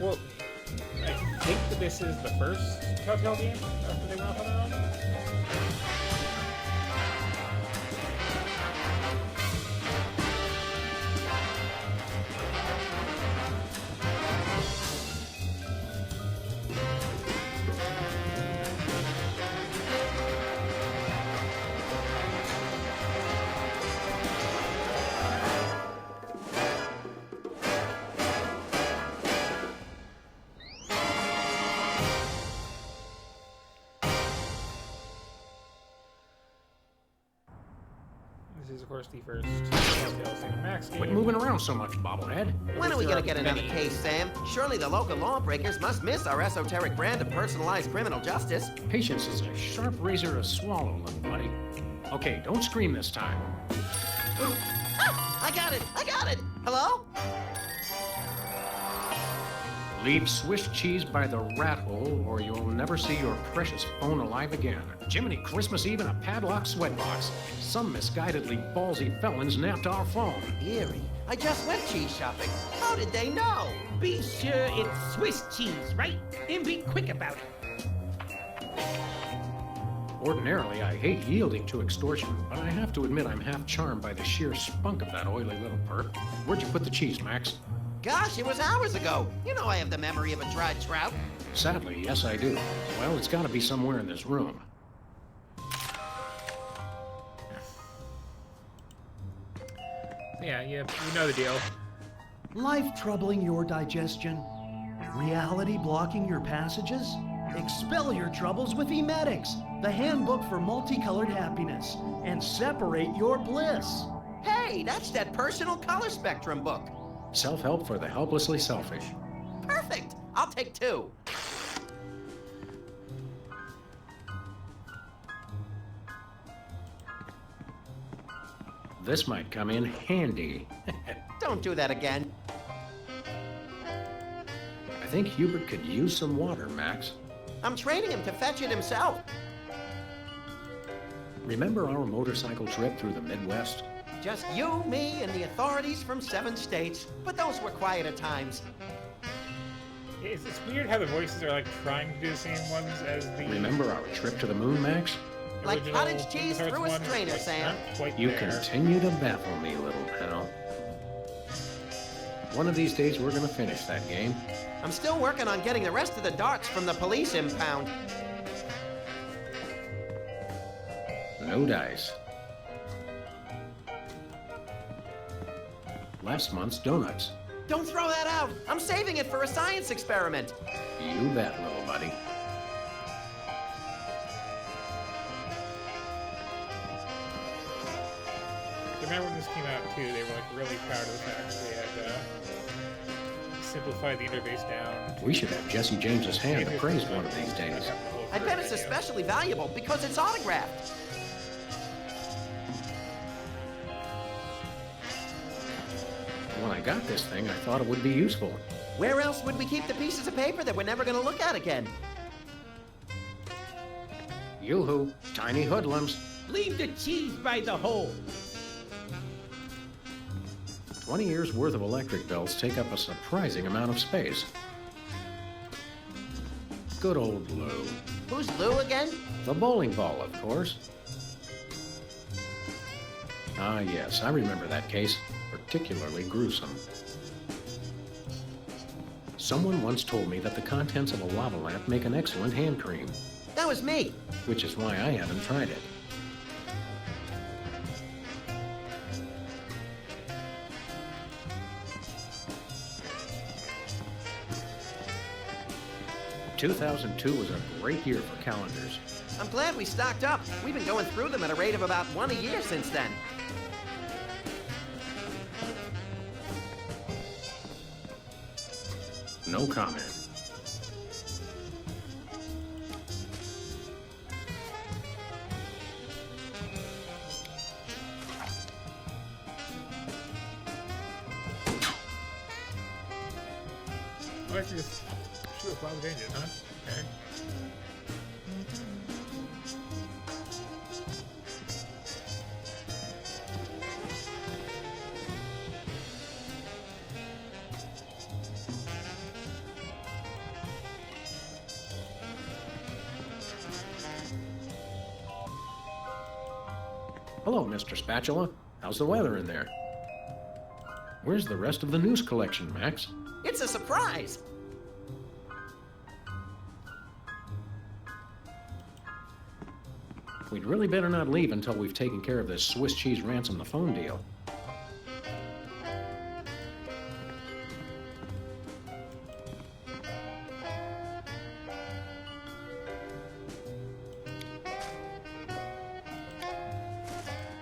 Well, I think that this is the first Telltale game after they went off on their own. This is, of course, the first Telltale Sam Max game. Quit moving around so much, bobblehead. When are we gonna get another case, Sam? Surely the local lawbreakers must miss our esoteric brand of personalized criminal justice. Patience is a sharp razor to swallow, little buddy. Okay, don't scream this time. Ah, I got it! I got it! Hello? Leave Swiss cheese by the rat hole, or you'll never see your precious phone alive again. Jiminy Christmas Eve in a padlocked sweatbox. Some misguidedly ballsy felons napped our phone. Eerie. I just went cheese shopping. How did they know? Be sure it's Swiss cheese, right? And be quick about it. Ordinarily, I hate yielding to extortion, but I have to admit I'm half charmed by the sheer spunk of that oily little perp. Where'd you put the cheese, Max? Gosh, it was hours ago. You know I have the memory of a dried trout. Sadly, yes I do. Well, it's gotta be somewhere in this room. Yeah, you know the deal. Life troubling your digestion? Reality blocking your passages? Expel your troubles with Emetics, the handbook for multicolored happiness, and separate your bliss. Hey, that's that personal color spectrum book. Self-help for the helplessly selfish. Perfect. I'll take 2. This might come in handy. Don't do that again. I think Hubert could use some water, Max. I'm training him to fetch it himself. Remember our motorcycle trip through the Midwest? Just you, me, and the authorities from 7 states. But those were quieter times. It's weird how the voices are like trying to do the same ones as the Remember our trip to the moon, Max? Like original cottage cheese LucasArts through a one, strainer, like, Sam. not quite You there. continue to baffle me, little pal. One of these days, we're gonna finish that game. I'm still working on getting the rest of the darts from the police impound. No dice. Last month's donuts. Don't throw that out. I'm saving it for a science experiment. You bet, little buddy. I remember when this came out too, they were like really proud of the fact that they had simplified the interface down. We should have Jesse James's hand appraised one of these days. I bet it's especially valuable because it's autographed. When I got this thing, I thought it would be useful. Where else would we keep the pieces of paper that we're never going to look at again? Yoo-hoo, tiny hoodlums. Leave the cheese by the hole. 20 years worth of electric bills take up a surprising amount of space. Good old Lou. Who's Lou again? The bowling ball, of course. Ah, yes, I remember that case. Particularly gruesome. Someone once told me that the contents of a lava lamp make an excellent hand cream, That was me. which is why I haven't tried it. ...2002 was a great year for calendars. I'm glad we stocked up. We've been going through them at a rate of about 1 a year since then. No comment. Oh, I have to just shoot a cloud changes, huh? Okay. Hello, Mr. Spatula. How's the weather in there? Where's the rest of the news collection, Max? It's a surprise. We'd really better not leave until we've taken care of this Swiss cheese ransom the phone deal.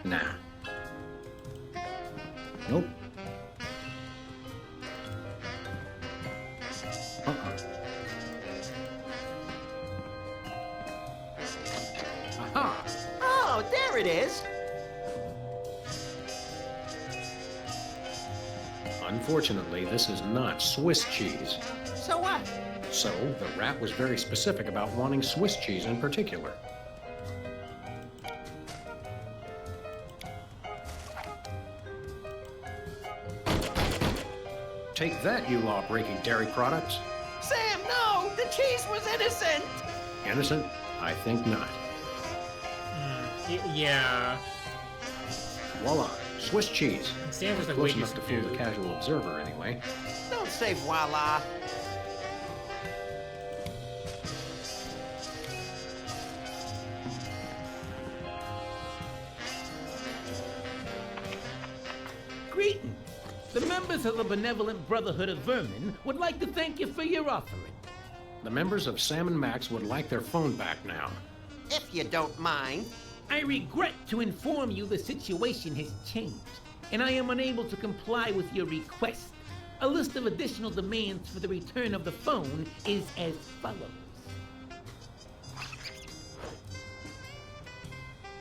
Nah. Nope. Uh-uh. Aha! Oh, there it is. Unfortunately, this is not Swiss cheese. So what? So, the rat was very specific about wanting Swiss cheese in particular. Take that, you law-breaking dairy products. Sam, no! The cheese was innocent! Innocent? I think not. Yeah. Voila, Swiss cheese. Sam was like Close way enough to fool the food. casual observer, anyway. Don't say voila. Greetings. The members of the Benevolent Brotherhood of Vermin would like to thank you for your offering. The members of Sam and Max would like their phone back now. If you don't mind. I regret to inform you the situation has changed, and I am unable to comply with your request. A list of additional demands for the return of the phone is as follows.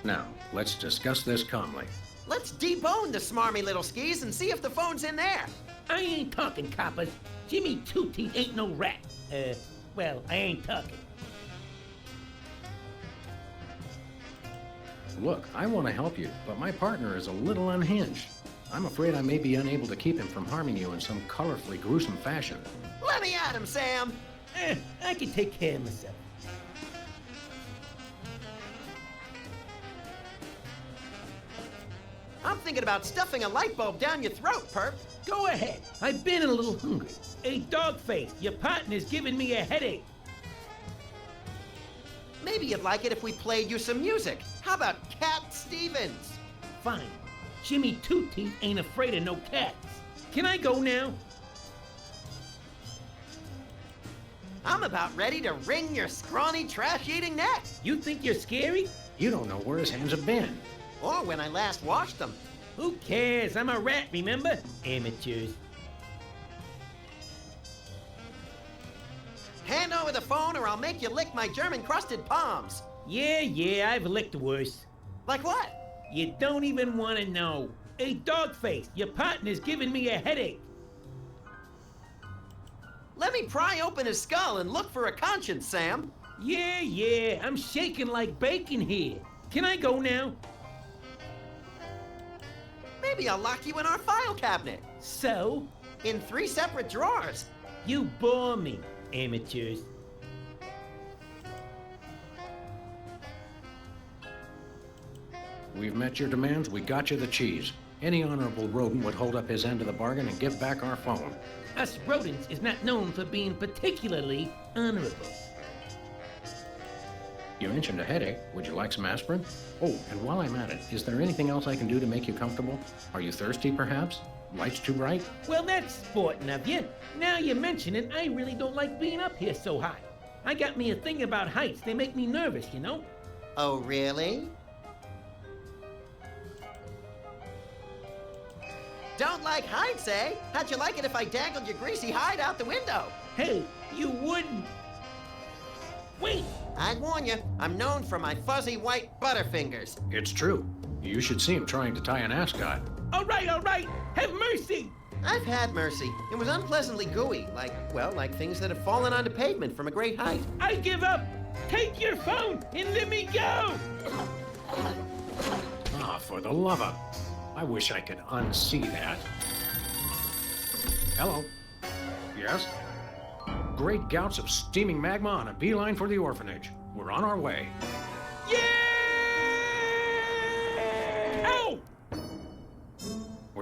Now, let's discuss this calmly. Let's debone the smarmy little skis and see if the phone's in there. I ain't talking, coppers. Jimmy Two-Teeth ain't no rat. Well, I ain't talking. Look, I want to help you, but my partner is a little unhinged. I'm afraid I may be unable to keep him from harming you in some colorfully gruesome fashion. Let me at him, Sam. I can take care of myself. I'm thinking about stuffing a light bulb down your throat, Perp. Go ahead. I've been a little hungry. Hey, Dogface, your partner's giving me a headache. Maybe you'd like it if we played you some music. How about Cat Stevens? Fine. Jimmy Two-Teeth ain't afraid of no cats. Can I go now? I'm about ready to wring your scrawny, trash-eating neck. You think you're scary? You don't know where his hands have been. Or when I last washed them. Who cares? I'm a rat, remember? Amateurs. Hand over the phone or I'll make you lick my German-crusted palms. Yeah, I've licked worse. Like what? You don't even want to know. Hey, Dogface, your partner's giving me a headache. Let me pry open his skull and look for a conscience, Sam. Yeah, I'm shaking like bacon here. Can I go now? Maybe I'll lock you in our file cabinet. So? In 3 separate drawers. You bore me, amateurs. We've met your demands, we got you the cheese. Any honorable rodent would hold up his end of the bargain and give back our phone. Us rodents is not known for being particularly honorable. You mentioned a headache. Would you like some aspirin? Oh, and while I'm at it, is there anything else I can do to make you comfortable? Are you thirsty, perhaps? Lights too bright? Well, that's sporting of you. Now you mention it, I really don't like being up here so high. I got me a thing about heights. They make me nervous, you know? Oh, really? Don't like heights, eh? How'd you like it if I dangled your greasy hide out the window? Hey, you wouldn't. Wait! I'd warn you, I'm known for my fuzzy white butterfingers. It's true. You should see him trying to tie an ascot. All right, have mercy! I've had mercy. It was unpleasantly gooey, like things that have fallen onto pavement from a great height. I give up! Take your phone and let me go! Ah, for the love of... I wish I could unsee that. Hello. Yes? Great gouts of steaming magma on a beeline for the orphanage. We're on our way. Yeah!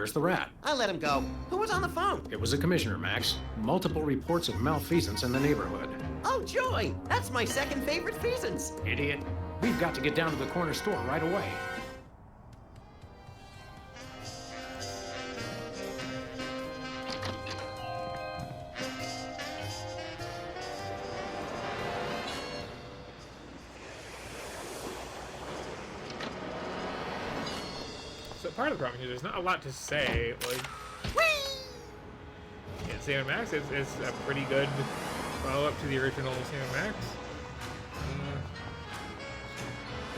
Where's the rat? I let him go. Who was on the phone? It was a commissioner, Max. Multiple reports of malfeasance in the neighborhood. Oh, joy! That's my second favorite feasance. Idiot. We've got to get down to the corner store right away. So part of the problem here, there's not a lot to say. Like, yeah, Sam and Max is a pretty good follow-up to the original Sam and Max.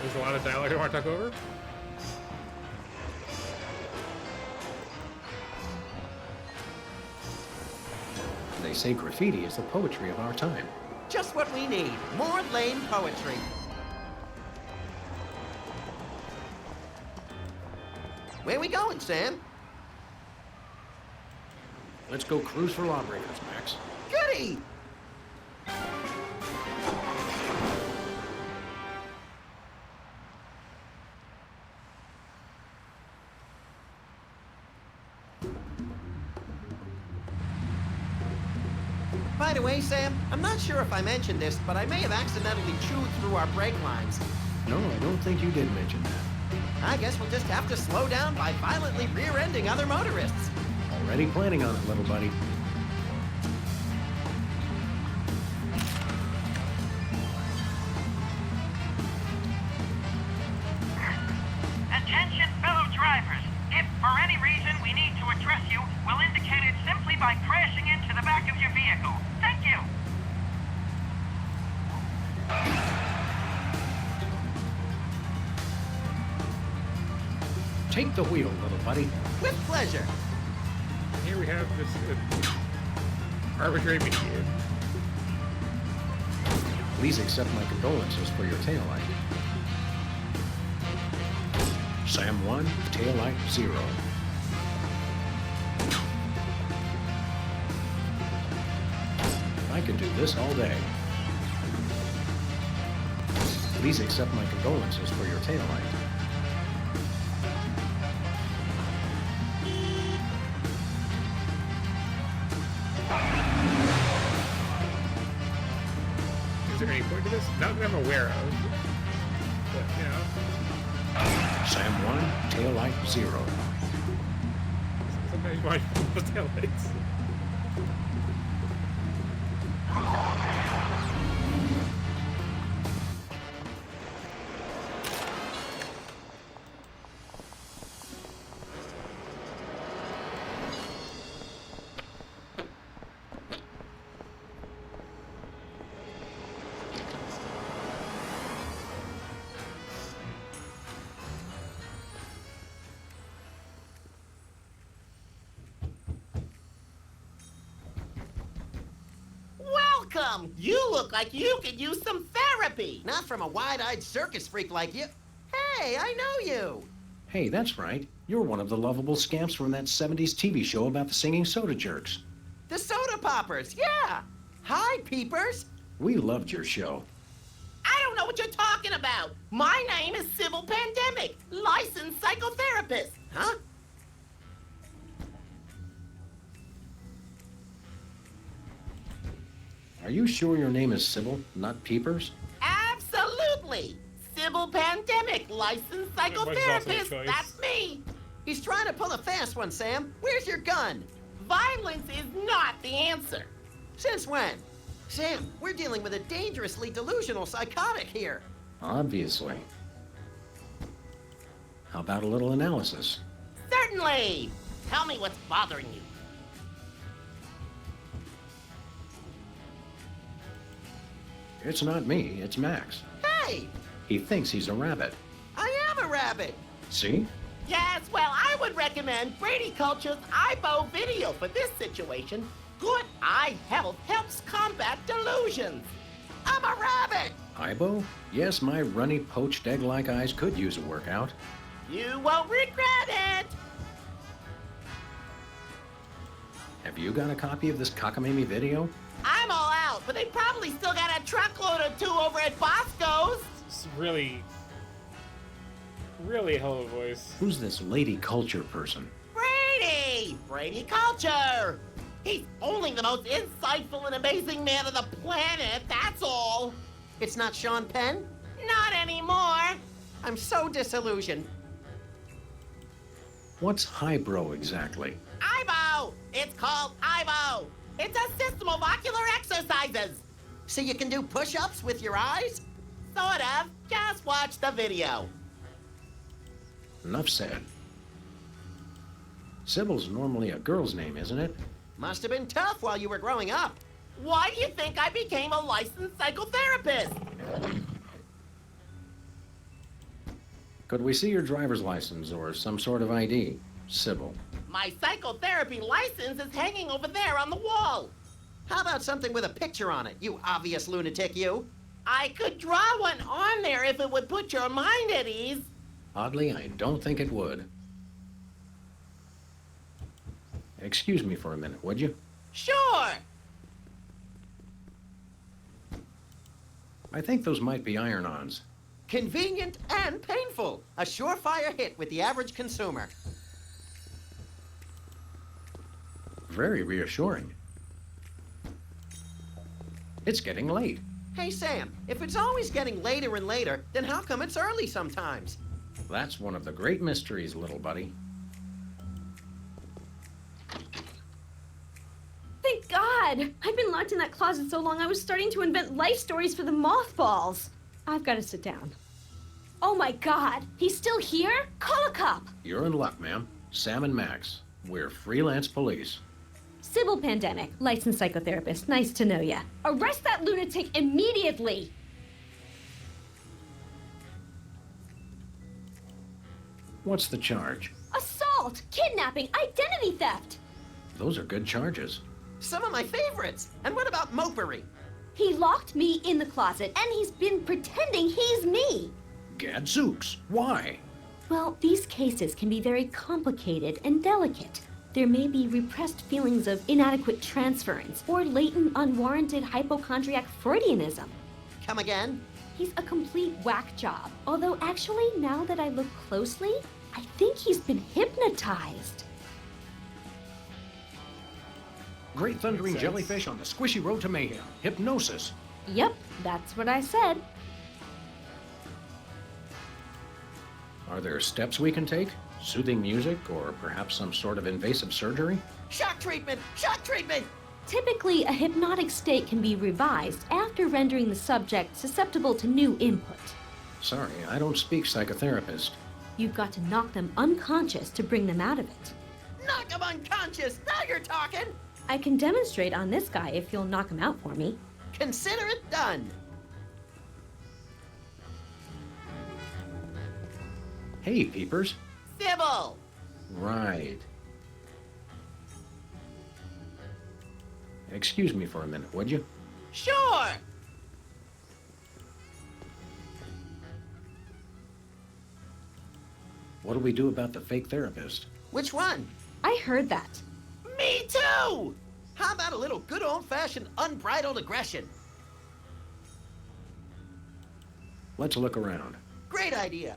There's a lot of dialogue I want to talk over. They say graffiti is the poetry of our time. Just what we need. More lame poetry. Where we going, Sam? Let's go cruise for lawbreakers, Max. Goody! By the way, Sam, I'm not sure if I mentioned this, but I may have accidentally chewed through our brake lines. No, I don't think you did mention that. I guess we'll just have to slow down by violently rear-ending other motorists. Already planning on it, little buddy. Attention fellow drivers. If for any reason we need to address you, we'll indicate it simply by crashing into the back of your vehicle. Thank you. Take the wheel, little buddy. With pleasure. And here we have this arbitrary mediator. Please accept my condolences for your taillight. Sam 1, taillight 0. I could do this all day. Please accept my condolences for your taillight. Is there any point to this? Not that I'm aware of. But, you know, Sam 1, taillight 0. sometimes you want those taillights. Welcome! You look like you could use some therapy. Not from a wide-eyed circus freak like you. Hey, I know you. Hey, that's right. You're one of the lovable scamps from that 70s TV show about the singing soda jerks. The Soda Poppers, yeah. Hi, peepers. We loved your show. I don't know what you're talking about. My name is Sybil Pandemic, licensed psychotherapist. Huh? Are you sure your name is Sybil, not Peepers? Absolutely. Sybil Pandemic, licensed Which is also a psychotherapist. choice. That's me. He's trying to pull a fast one, Sam. Where's your gun? Violence is not the answer. Since when? Sam, we're dealing with a dangerously delusional psychotic here. Obviously. How about a little analysis? Certainly. Tell me what's bothering you. It's not me, it's Max. Hey, He thinks he's a rabbit. I am a rabbit. See? Yes, well, I would recommend Brady Culture's EyeBow video for this situation. Good eye health helps combat delusions. I'm a rabbit. Ibo? Yes, my runny, poached egg-like eyes could use a workout. You won't regret it. Have you got a copy of this cockamamie video? I'm all out, but they probably still got a truckload or two over at Bosco's. It's really, really a hell of a voice. Who's this lady culture person? Brady! Brady Culture. He's only the most insightful and amazing man on the planet, that's all. It's not Sean Penn? Not anymore. I'm so disillusioned. What's highbrow exactly? IBO! It's called IBO. It's a system of ocular exercises. So you can do push-ups with your eyes? Sort of. Just watch the video. Enough said. Sybil's normally a girl's name, isn't it? Must have been tough while you were growing up. Why do you think I became a licensed psychotherapist? Could we see your driver's license or some sort of ID, Sybil? My psychotherapy license is hanging over there on the wall. How about something with a picture on it, you obvious lunatic, you? I could draw one on there if it would put your mind at ease. Oddly, I don't think it would. Excuse me for a minute, would you? Sure. I think those might be iron-ons. Convenient and painful. A surefire hit with the average consumer. Very reassuring. It's getting late. Hey, Sam, if it's always getting later and later, then how come it's early sometimes? That's one of the great mysteries, little buddy. Thank God! I've been locked in that closet so long I was starting to invent life stories for the mothballs. I've got to sit down. Oh my God! He's still here? Call a cop! You're in luck, ma'am. Sam and Max. We're freelance police. Sybil Pandemic, licensed psychotherapist. Nice to know ya. Arrest that lunatic immediately! What's the charge? Assault! Kidnapping! Identity theft! Those are good charges. Some of my favorites. And what about mopery? He locked me in the closet, and he's been pretending he's me! Gadzooks! Why? Well, these cases can be very complicated and delicate. There may be repressed feelings of inadequate transference or latent unwarranted hypochondriac Freudianism. Come again? He's a complete whack job. Although actually, now that I look closely, I think he's been hypnotized. Great thundering Makes sense. jellyfish on the squishy road to mayhem. Hypnosis. Yep, that's what I said. Are there steps we can take? Soothing music, or perhaps some sort of invasive surgery? Shock treatment! Shock treatment! Typically, a hypnotic state can be revised after rendering the subject susceptible to new input. Sorry, I don't speak psychotherapist. You've got to knock them unconscious to bring them out of it. Knock him unconscious! Now you're talking! I can demonstrate on this guy if you'll knock him out for me. Consider it done! Hey, peepers. Sybil! Right. Excuse me for a minute, would you? Sure! What do we do about the fake therapist? Which one? I heard that. Me too! How about a little good old-fashioned unbridled aggression? Let's look around. Great idea.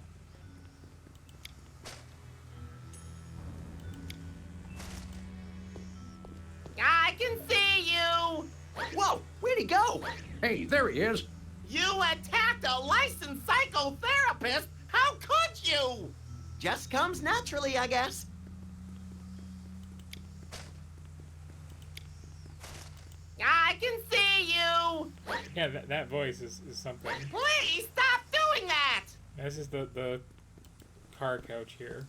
I can see you! Whoa, where'd he go? Hey, there he is. You attacked a licensed psychotherapist? How could you? Just comes naturally, I guess. I can see you! Yeah, that voice is something. Please stop doing that! This is the car couch here.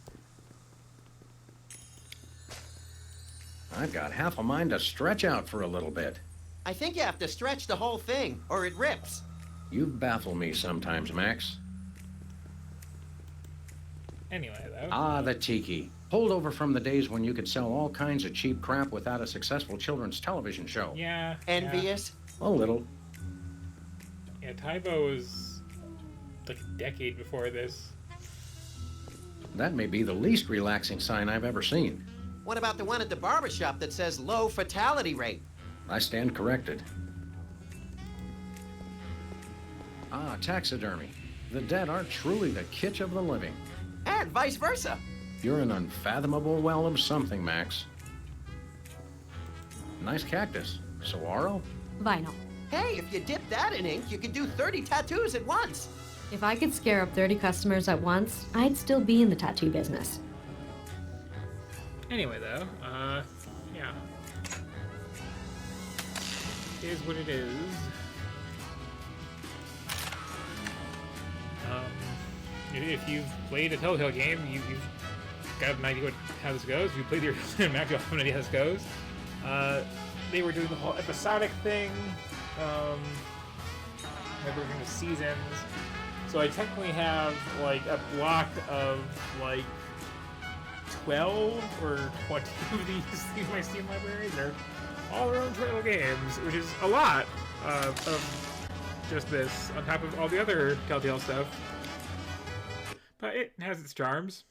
I've got half a mind to stretch out for a little bit. I think you have to stretch the whole thing, or it rips. You baffle me sometimes, Max. Anyway, though. Ah, the tiki. Holdover from the days when you could sell all kinds of cheap crap without a successful children's television show. Yeah. Envious? A little. Yeah, Tybo was like a decade before this. That may be the least relaxing sign I've ever seen. What about the one at the barber shop that says low fatality rate? I stand corrected. Ah, taxidermy. The dead are truly the kitsch of the living. And vice versa. You're an unfathomable well of something, Max. Nice cactus. Saguaro? Vinyl. Hey, if you dip that in ink, you could do 30 tattoos at once. If I could scare up 30 customers at once, I'd still be in the tattoo business. Anyway, though, yeah. It is what it is. If you've played a Telltale game, you've got an idea how this goes. If you played the original map, you'll have an idea how this goes. They were doing the whole episodic thing. They were doing the seasons. So I technically have like a block of like 12 or 20 of these in my Steam library. They're all their own Telltale games, which is a lot of just this on top of all the other Telltale stuff. But it has its charms.